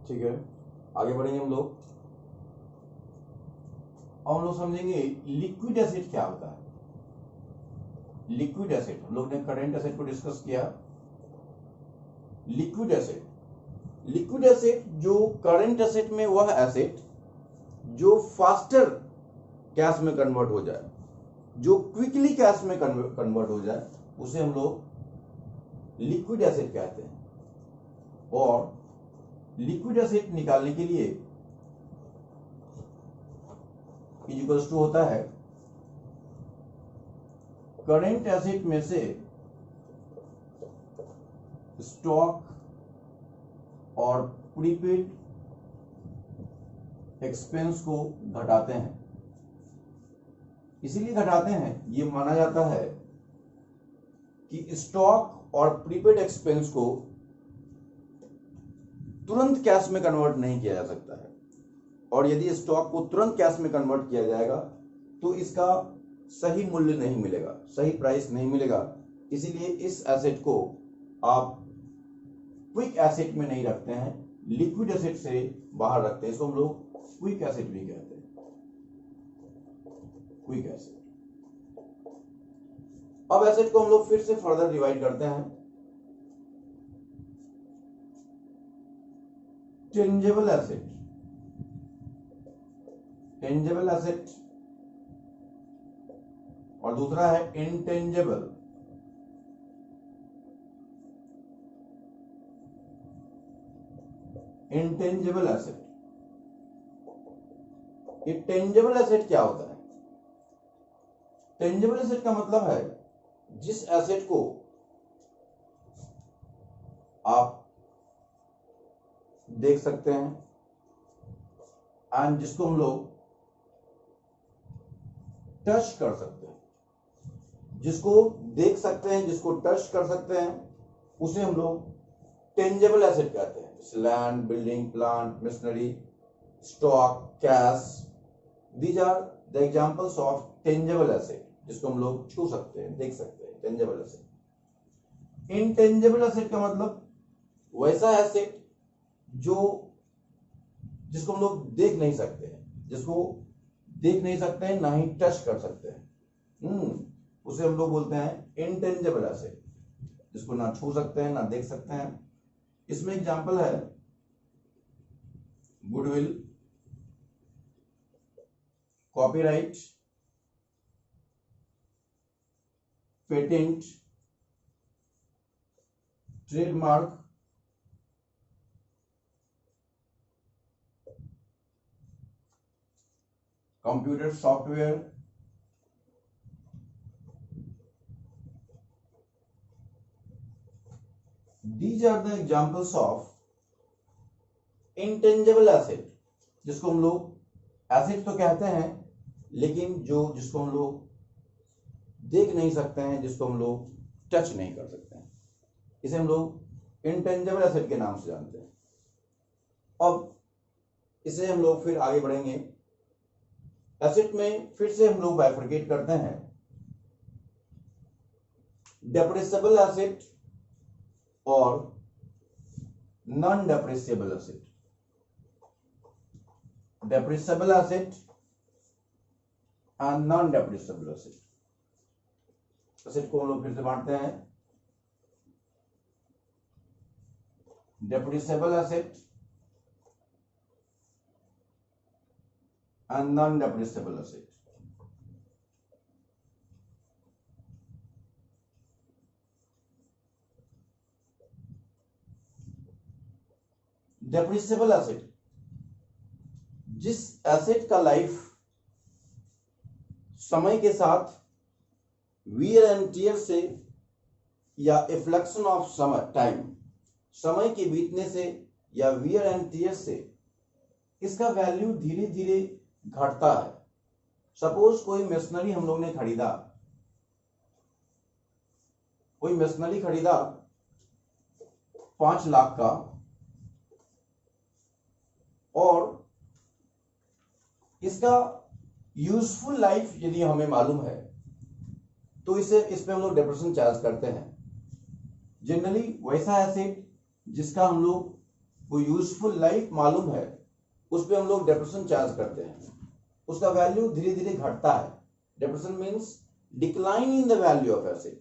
ठीक है, आगे बढ़ेंगे हम लोग। और हम लोग समझेंगे लिक्विड एसिड क्या होता है। लिक्विड एसिड, हम लोग ने करंट एसिड को डिस्कस किया। लिक्विड एसिड, लिक्विड एसिड जो करंट एसिड में वह एसिड जो फास्टर गैस में कन्वर्ट हो जाए, जो क्विकली गैस में कन्वर्ट हो जाए, उसे हम लोग लिक्विड एसिड कहते हैं। और लिक्विड एसिड निकालने के लिए इक्वल्स टू होता है करंट एसिड में से स्टॉक और प्रीपेड एक्सपेंस को घटाते हैं। इसीलिए घटाते हैं, ये माना जाता है कि स्टॉक और प्रीपेड एक्सपेंस को तुरंत कैश में कन्वर्ट नहीं किया जा सकता है, और यदि स्टॉक को तुरंत कैश में कन्वर्ट किया जाएगा तो इसका सही मूल्य नहीं मिलेगा, सही प्राइस नहीं मिलेगा। इसीलिए इस एसेट को आप क्विक एसेट में नहीं रखते हैं, लिक्विड एसेट से बाहर रखते हैं। इसको हम लोग क्विक एसेट भी कहते हैं, क्विक एसेट। अब एसेट को हम लोग फिर से फर्दर डिवाइड करते हैं। टेंजेबल एसेट, टेंजेबल एसेट, और दूसरा है इंटेंजेबल। इंटेंजेबल एसेट, ये टेंजेबल एसेट क्या होता है? टेंजेबल एसेट का मतलब है जिस एसेट को आप देख सकते हैं एंड जिसको हम लोग टच कर सकते हैं, जिसको देख सकते हैं, जिसको टच कर सकते हैं, उसे हम लोग टेंजेबल एसेट कहते हैं। जैसे land, building, plant, machinery, stock, cash, these are the examples of tangible asset, जिसको हम लोग छू सकते हैं, देख सकते हैं, टेंजेबल एसेट। इनटेंजेबल एसेट का मतलब वैसा एसेट जो जिसको हम लोग देख नहीं सकते हैं, जिसको देख नहीं सकते हैं, ना ही टच कर सकते हैं, उसे हम लोग बोलते हैं इनटेंजेबल एसेट, जिसको ना छू सकते हैं, ना देख सकते हैं। इसमें एग्जांपल है goodwill, copyright, patent, trademark, computer software, these are the examples of intangible asset, जिसको हम लोग एसेट तो कहते हैं, लेकिन जिसको हम लोग देख नहीं सकते हैं, जिसको हम लोग टच नहीं कर सकते हैं, इसे हम लोग इंटेंजिबल एसेट के नाम से जानते हैं। अब इसे हम लोग फिर आगे बढ़ेंगे। एसेट में फिर से हम लोग बाइफरकेट करते हैं, डेप्रिसिएबल एसेट और non depreciable asset. Depreciable asset and non depreciable asset. Asset को हम लोग फिर से बांटते हैं, depreciable asset and non depreciable asset. Depreciable asset, जिस एसेट का लाइफ समय के साथ वियर एंड टियर से या इफ्लेक्शन ऑफ समय टाइम, समय के बीतने से या वियर एंड टियर से इसका वैल्यू धीरे धीरे घटता है। सपोज कोई मशीनरी हम लोग ने खरीदा, कोई मशीनरी खरीदा 5 लाख का, और इसका यूजफुल लाइफ यदि हमें मालूम है तो इस पे हम लोग डेप्रिसिएशन चार्ज करते हैं। जनरली वैसा एसेट जिसका हम लोग वो यूजफुल लाइफ मालूम है, उस पर हम लोग डेप्रिसिएशन चार्ज करते हैं, उसका वैल्यू धीरे धीरे घटता है। Depreciation means decline in the value of asset.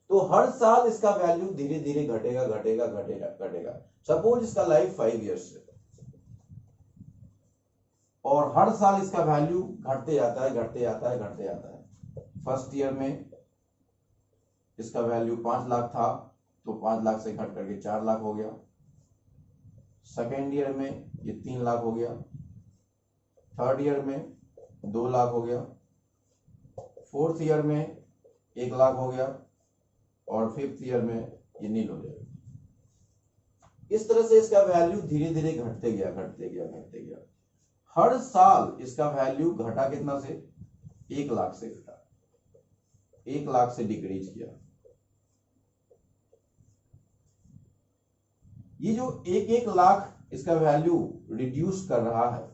तो हर साल इसका वैल्यू धीरे धीरे घटेगा घटेगा घटेगा घटेगा। सपोज इसका लाइफ 5 इयर्स है और हर साल इसका वैल्यू घटते जाता है घटते जाता है घटते जाता है। फर्स्ट ईयर में इसका वैल्यू 5 लाख था तो 5 लाख से घट करके 4 लाख हो गया। सेकेंड ईयर में ये 3 लाख हो गया। थर्ड ईयर में 2 लाख हो गया। फोर्थ ईयर में 1 लाख हो गया और फिफ्थ ईयर में ये नील हो जाएगा। इस तरह से इसका वैल्यू धीरे धीरे घटते गया घटते गया घटते गया। हर साल इसका वैल्यू घटा कितना से? 1 लाख से घटा, 1 लाख से डिक्रीज किया। ये जो 1 लाख इसका वैल्यू रिड्यूस कर रहा है,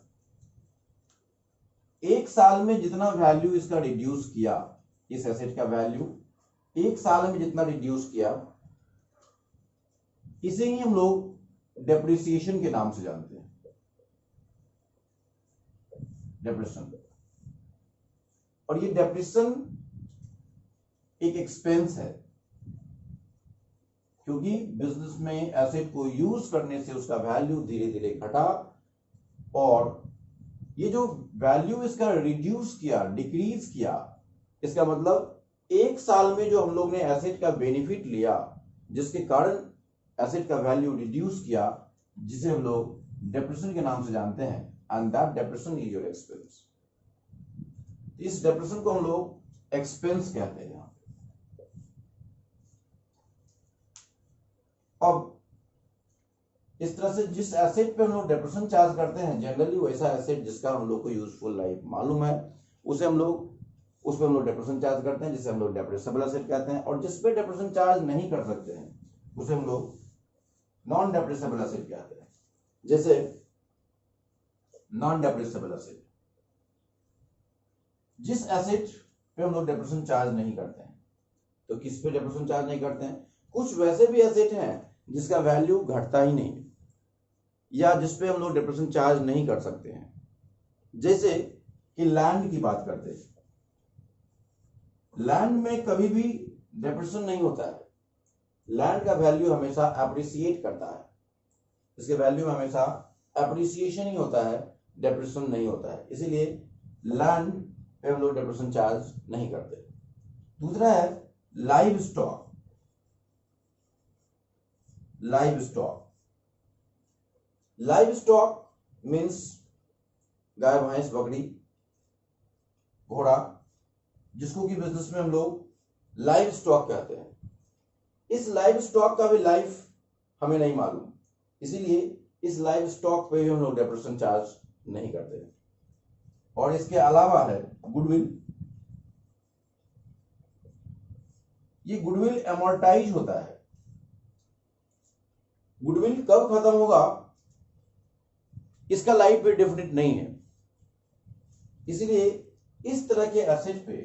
एक साल में जितना वैल्यू इसका रिड्यूस किया, इस एसेट का वैल्यू एक साल में जितना रिड्यूस किया, इसे ही हम लोग डेप्रिसिएशन के नाम से जानते हैं। डेप्रिसिएशन, और ये डेप्रिसिएशन एक एक्सपेंस है, क्योंकि बिजनेस में एसेट को यूज करने से उसका वैल्यू धीरे धीरे घटा, और ये जो वैल्यू इसका रिड्यूस किया, डिक्रीज किया, इसका मतलब एक साल में जो हम लोग ने एसेट का बेनिफिट लिया, जिसके कारण एसेट का वैल्यू रिड्यूस किया, जिसे हम लोग डेप्रिसिएशन के नाम से जानते हैं, and that depreciation is your expense. इस डेप्रिसिएशन को हम लोग एक्सपेंस कहते हैं। अब इस तरह से जिस एसेट पे हम लोग डेप्रिसिएशन चार्ज करते हैं, जनरली वैसा एसेट जिसका हम लोग को यूजफुल लाइफ मालूम है, उसे हम लोग उस पर हम लोग डेप्रिसिएशन चार्ज करते हैं, जिसे हम लोग डेप्रिसिएबल एसेट कहते हैं। और जिस पे डेप्रिसिएशन चार्ज नहीं कर सकते हैं, उसे हम लोग नॉन डेप्रिसिएबल एसेट कहते हैं। जैसे नॉन डेप्रिसिएबल एसेट, जिस एसेट पे हम लोग डेप्रिसिएशन चार्ज नहीं करते हैं, तो किस पे डेप्रिसिएशन चार्ज नहीं करते हैं? कुछ वैसे भी एसेट हैं जिसका वैल्यू घटता ही नहीं, या जिसपे हम लोग डेप्रिसिएशन चार्ज नहीं कर सकते हैं। जैसे कि लैंड की बात करते हैं, लैंड में कभी भी डेप्रिसिएशन नहीं होता है। लैंड का वैल्यू हमेशा अप्रिसिएट करता है, इसके वैल्यू में हमेशा अप्रिसिएशन ही होता है, डेप्रिसिएशन नहीं होता है। इसीलिए लैंड पे हम लोग डेप्रिसिएशन चार्ज नहीं करते। दूसरा है livestock. Livestock, livestock means गाय, भैंस, बकरी, घोड़ा, जिसको कि बिजनेस में हम लोग लाइव स्टॉक कहते हैं। इस लाइव स्टॉक का भी लाइफ हमें नहीं मालूम, इसीलिए इस लाइव स्टॉक पे भी हम लोग डेप्रिसिएशन चार्ज नहीं करते। और इसके अलावा है गुडविल। ये गुडविल एमोर्टाइज होता है। गुडविल कब खत्म होगा, इसका लाइफ पे डेफिनेट नहीं है, इसीलिए इस तरह के एसेट पे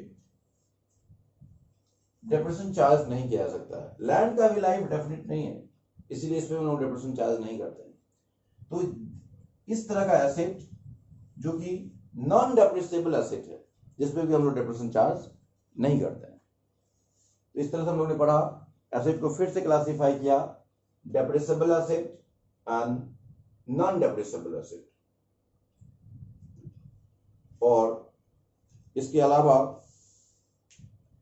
डेप्रिसिएशन चार्ज नहीं किया जा सकता है। लैंड का भी लाइफ डेफिनेट नहीं है, इसीलिए इसमें हम लोग डेप्रिसिएशन चार्ज नहीं करते हैं। तो इस तरह का एसेट जो कि नॉन डेप्रिसिएबल एसेट है, जिसपे भी हम लोग डेप्रिसिएशन चार्ज नहीं करते हैं। तो इस तरह से हम लोग ने पढ़ा, एसेट को फिर से क्लासिफाई किया, depreciable asset and non depreciable asset. और इसके अलावा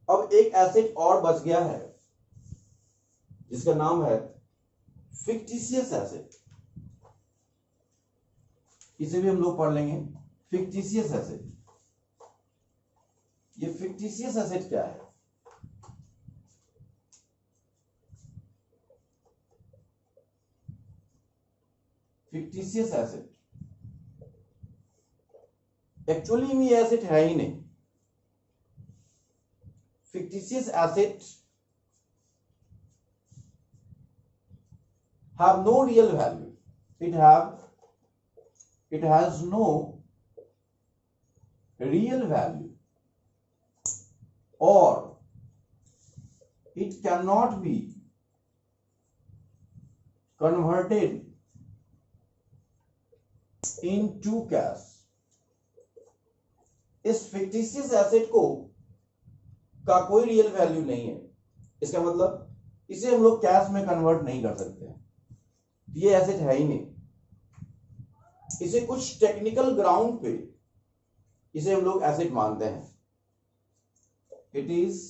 अब एक एसेट और बच गया है, जिसका नाम है फिक्टिशियस एसेट। इसे भी हम लोग पढ़ लेंगे, फिक्टिशियस एसेट। ये फिक्टिशियस एसेट क्या है? फिक्टिशियस एसेट एक्चुअली में ये एसेट है ही नहीं। fictitious assets have no real value. It has no real value, or it cannot be converted into cash. इस फिक्टिशियस एसेट को का कोई रियल वैल्यू नहीं है, इसका मतलब इसे हम लोग कैश में कन्वर्ट नहीं कर सकते हैं, ये एसेट है ही नहीं। इसे कुछ टेक्निकल ग्राउंड पे इसे हम लोग एसेट मानते हैं। It is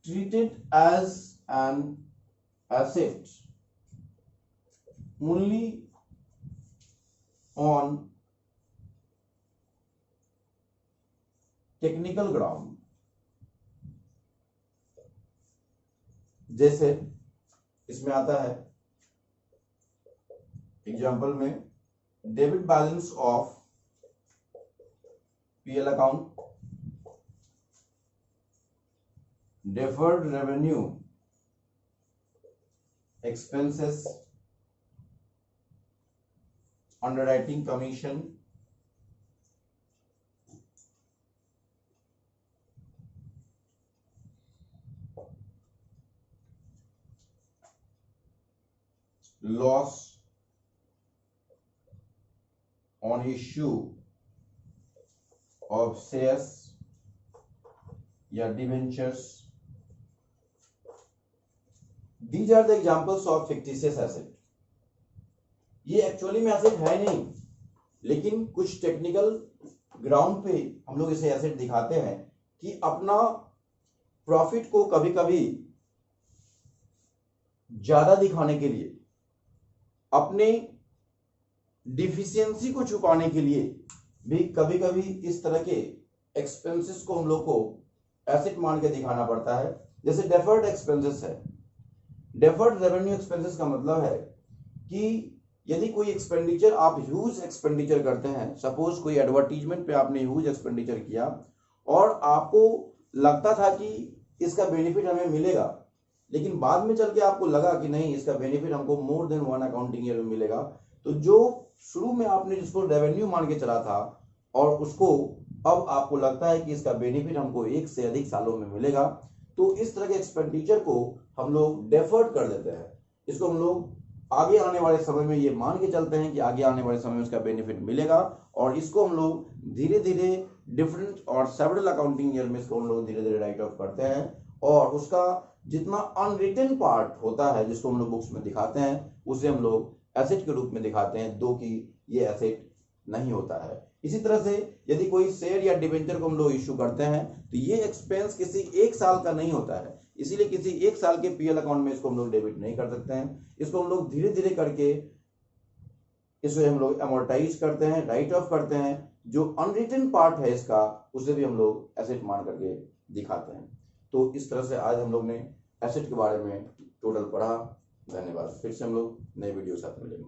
treated as an asset only on technical ground। जैसे इसमें आता है एग्जाम्पल में debit balance of PL account, deferred revenue expenses, underwriting commission, loss on issue of shares या debentures। These are the examples of fictitious asset। ये actually में asset है नहीं, लेकिन कुछ टेक्निकल ग्राउंड पे हम लोग इसे एसेट दिखाते हैं कि अपना प्रॉफिट को कभी कभी ज्यादा दिखाने के लिए, अपने डिफिशियंसी को छुपाने के लिए भी कभी कभी इस तरह के एक्सपेंसेस को हम लोग को एसेट मान के दिखाना पड़ता है। जैसे डेफर्ड एक्सपेंसेस है। डेफर्ड रेवेन्यू एक्सपेंसेस का मतलब है कि यदि कोई एक्सपेंडिचर आप ह्यूज एक्सपेंडिचर करते हैं, सपोज कोई एडवर्टीजमेंट पे आपने ह्यूज एक्सपेंडिचर किया और आपको लगता था कि इसका बेनिफिट हमें मिलेगा, लेकिन बाद में चल के आपको लगा कि नहीं, इसका बेनिफिट हमको मोर देन 1 अकाउंटिंग ईयर में मिलेगा। तो जो शुरू में आपने जिसको रेवेन्यू मान के चला था और उसको अब आपको लगता है कि इसका बेनिफिट हमको 1 से अधिक सालों में मिलेगा, तो इस तरह के एक्सपेंडिचर को हम लोग डेफर्ड कर देते हैं। इसको हम लोग आगे आने वाले समय में ये मान के चलते हैं कि आगे आने वाले समय में इसका बेनिफिट मिलेगा, और इसको हम लोग धीरे धीरे डिफरेंट और सेवरल अकाउंटिंग ईयर में इसको हम लोग धीरे धीरे राइट ऑफ करते हैं, और उसका जितना अनरिटन पार्ट होता है जिसको हम लोग बुक्स में दिखाते हैं उसे हम लोग एसेट के रूप में दिखाते हैं, दो कि ये एसेट नहीं होता है। इसी तरह से यदि कोई शेयर या डिबेंचर को हम लोग इश्यू करते हैं तो ये एक्सपेंस किसी 1 साल का नहीं होता है, इसीलिए किसी 1 साल के पीएल अकाउंट में इसको हम लोग डेबिट नहीं कर सकते हैं। इसको हम लोग धीरे धीरे करके इसे हम लोग अमोर्टाइज करते हैं, राइट ऑफ करते हैं। जो अनरिटन पार्ट है इसका उसे भी हम लोग एसेट मान करके दिखाते हैं। तो इस तरह से आज हम लोग ने एसेट के बारे में टोटल पढ़ा। धन्यवाद। फिर से हम लोग नए वीडियो साथ मिलेंगे।